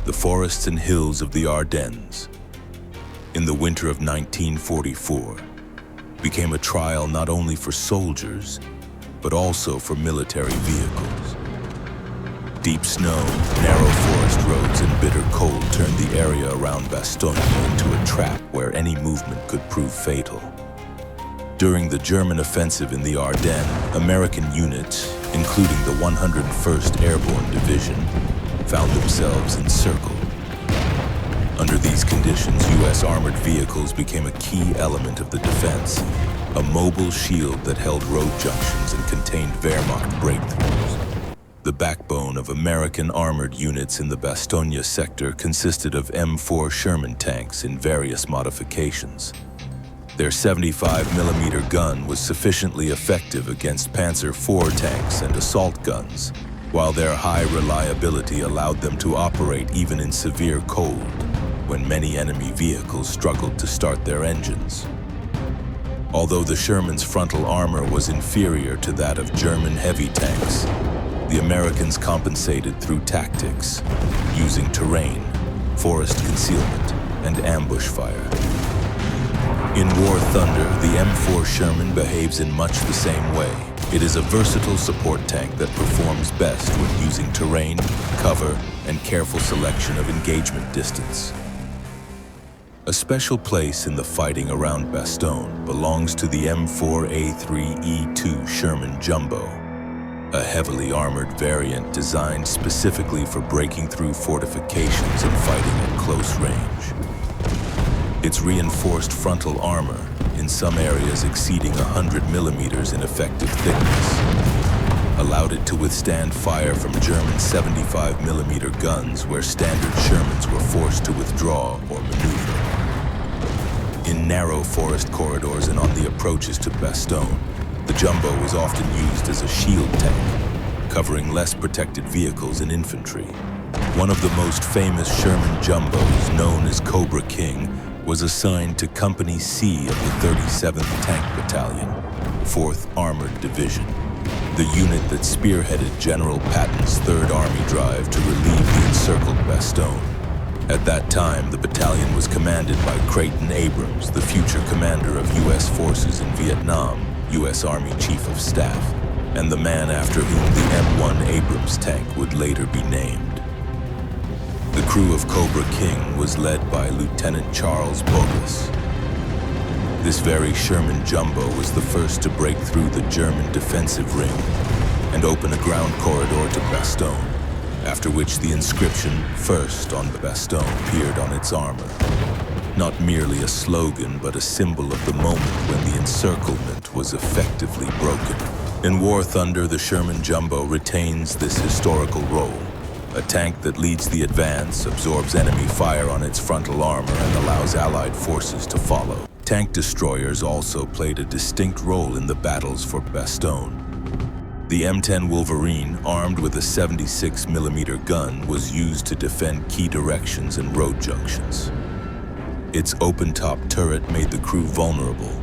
the forests and hills of the Ardennes, in the winter of 1944, became a trial not only for soldiers, but also for military vehicles. Deep snow, narrow forest roads, and bitter cold turned the area around Bastogne into a trap where any movement could prove fatal. During the German offensive in the Ardennes, American units, including the 101st Airborne Division, found themselves encircled. Under these conditions, U.S. armored vehicles became a key element of the defense, a mobile shield that held road junctions and contained Wehrmacht breakthroughs. The backbone of American armored units in the Bastogne sector consisted of M4 Sherman tanks in various modifications. Their 75mm gun was sufficiently effective against Panzer IV tanks and assault guns, while their high reliability allowed them to operate even in severe cold, when many enemy vehicles struggled to start their engines. Although the Sherman's frontal armor was inferior to that of German heavy tanks, the Americans compensated through tactics, using terrain, forest concealment, and ambush fire. In War Thunder, the M4 Sherman behaves in much the same way. It is a versatile support tank that performs best when using terrain, cover, and careful selection of engagement distance. A special place in the fighting around Bastogne belongs to the M4A3E2 Sherman Jumbo, a heavily armored variant designed specifically for breaking through fortifications and fighting at close range. Its reinforced frontal armor, in some areas exceeding 100mm in effective thickness, allowed it to withstand fire from German 75mm guns where standard Shermans were forced to withdraw or maneuver. In narrow forest corridors and on the approaches to Bastogne, the Jumbo was often used as a shield tank, covering less protected vehicles and infantry. One of the most famous Sherman Jumbos, known as Cobra King, was assigned to Company C of the 37th Tank Battalion, 4th Armored Division, the unit that spearheaded General Patton's Third Army drive to relieve the encircled Bastogne. At that time, the battalion was commanded by Creighton Abrams, the future commander of U.S. forces in Vietnam, U.S. Army Chief of Staff, and the man after whom the M1 Abrams tank would later be named. The crew of Cobra King was led by Lieutenant Charles Bogus. This very Sherman Jumbo was the first to break through the German defensive ring and open a ground corridor to Bastogne, after which the inscription, "First on Bastogne," appeared on its armor. Not merely a slogan, but a symbol of the moment when the encirclement was effectively broken. In War Thunder, the Sherman Jumbo retains this historical role. A tank that leads the advance, absorbs enemy fire on its frontal armor, and allows Allied forces to follow. Tank destroyers also played a distinct role in the battles for Bastogne. The M10 Wolverine, armed with a 76mm gun, was used to defend key directions and road junctions. Its open-top turret made the crew vulnerable,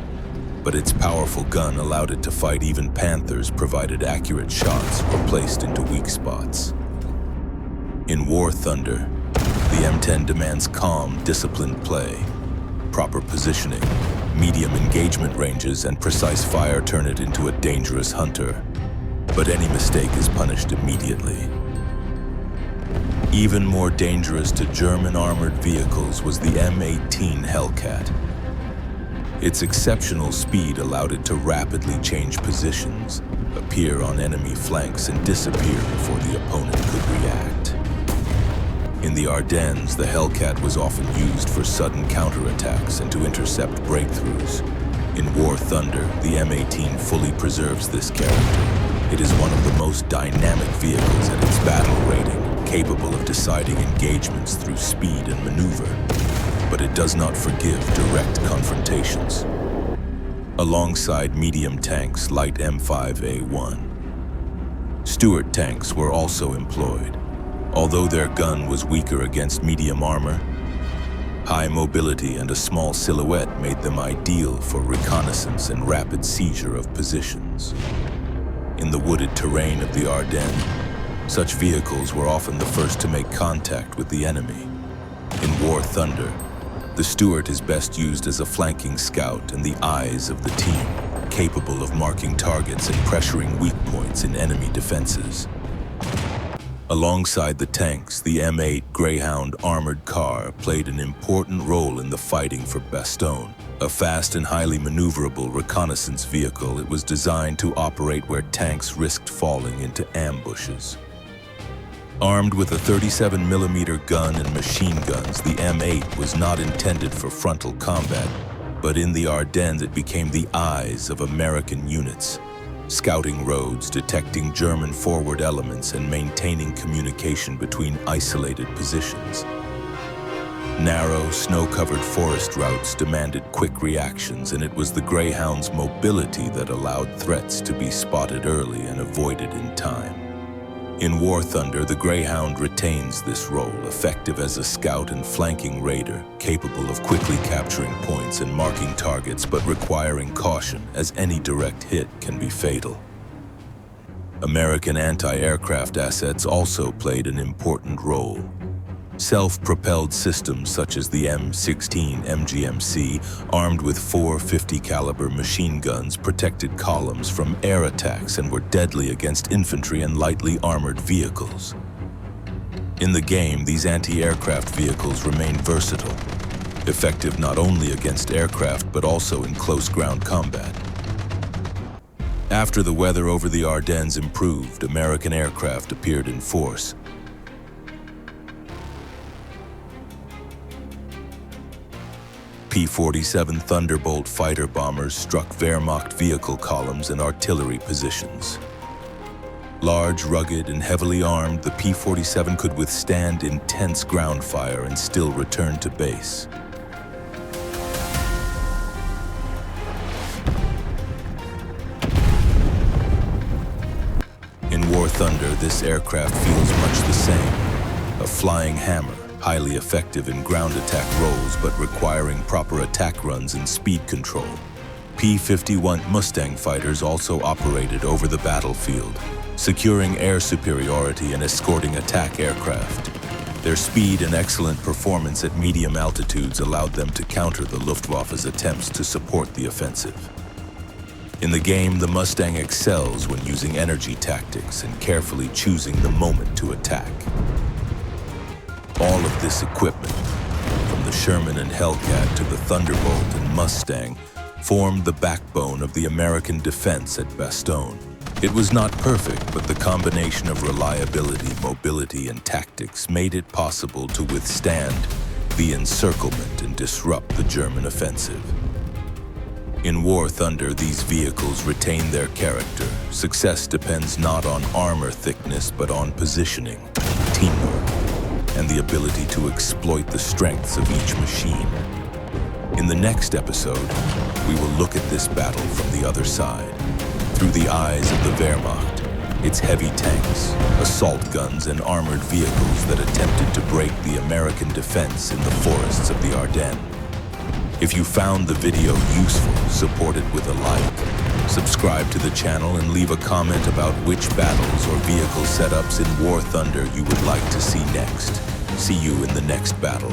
but its powerful gun allowed it to fight even Panthers provided accurate shots were placed into weak spots. In War Thunder, the M10 demands calm, disciplined play. Proper positioning, medium engagement ranges, and precise fire turn it into a dangerous hunter. But any mistake is punished immediately. Even more dangerous to German armored vehicles was the M18 Hellcat. Its exceptional speed allowed it to rapidly change positions, appear on enemy flanks, and disappear before the opponent could react. In the Ardennes, the Hellcat was often used for sudden counterattacks and to intercept breakthroughs. In War Thunder, the M18 fully preserves this character. It is one of the most dynamic vehicles at its battle rating, capable of deciding engagements through speed and maneuver, but it does not forgive direct confrontations. Alongside medium tanks, light M5A1. Stuart tanks were also employed. Although their gun was weaker against medium armor, high mobility and a small silhouette made them ideal for reconnaissance and rapid seizure of positions. In the wooded terrain of the Ardennes, Such vehicles were often the first to make contact with the enemy. In War Thunder, the Stuart is best used as a flanking scout and the eyes of the team, capable of marking targets and pressuring weak points in enemy defenses. Alongside the tanks, the M8 Greyhound armored car played an important role in the fighting for Bastogne. A fast and highly maneuverable reconnaissance vehicle, it was designed to operate where tanks risked falling into ambushes. Armed with a 37mm gun and machine guns, the M8 was not intended for frontal combat, but in the Ardennes it became the eyes of American units, scouting roads, detecting German forward elements, and maintaining communication between isolated positions. Narrow, snow-covered forest routes demanded quick reactions, and it was the Greyhound's mobility that allowed threats to be spotted early and avoided in time. In War Thunder, the Greyhound retains this role, effective as a scout and flanking raider, capable of quickly capturing points and marking targets, but requiring caution, as any direct hit can be fatal. American anti-aircraft assets also played an important role. Self-propelled systems such as the M16 MGMC, armed with 450 caliber machine guns, protected columns from air attacks and were deadly against infantry and lightly armored vehicles. In the game, these anti-aircraft vehicles remain versatile, effective not only against aircraft but also in close ground combat. After the weather over the Ardennes improved, American aircraft appeared in force. P-47 Thunderbolt fighter bombers struck Wehrmacht vehicle columns and artillery positions. Large, rugged, and heavily armed, the P-47 could withstand intense ground fire and still return to base. In War Thunder, this aircraft feels much the same. A flying hammer, highly effective in ground attack roles but requiring proper attack runs and speed control. P-51 Mustang fighters also operated over the battlefield, securing air superiority and escorting attack aircraft. Their speed and excellent performance at medium altitudes allowed them to counter the Luftwaffe's attempts to support the offensive. In the game, the Mustang excels when using energy tactics and carefully choosing the moment to attack. All of this equipment, from the Sherman and Hellcat to the Thunderbolt and Mustang, formed the backbone of the American defense at Bastogne. It was not perfect, but the combination of reliability, mobility, and tactics made it possible to withstand the encirclement and disrupt the German offensive. In War Thunder, these vehicles retain their character. Success depends not on armor thickness, but on positioning, teamwork, and the ability to exploit the strengths of each machine. In the next episode, we will look at this battle from the other side, through the eyes of the Wehrmacht, its heavy tanks, assault guns, and armored vehicles that attempted to break the American defense in the forests of the Ardennes. If you found the video useful, support it with a like, subscribe to the channel, and leave a comment about which battles or vehicle setups in War Thunder you would like to see next. See you in the next battle.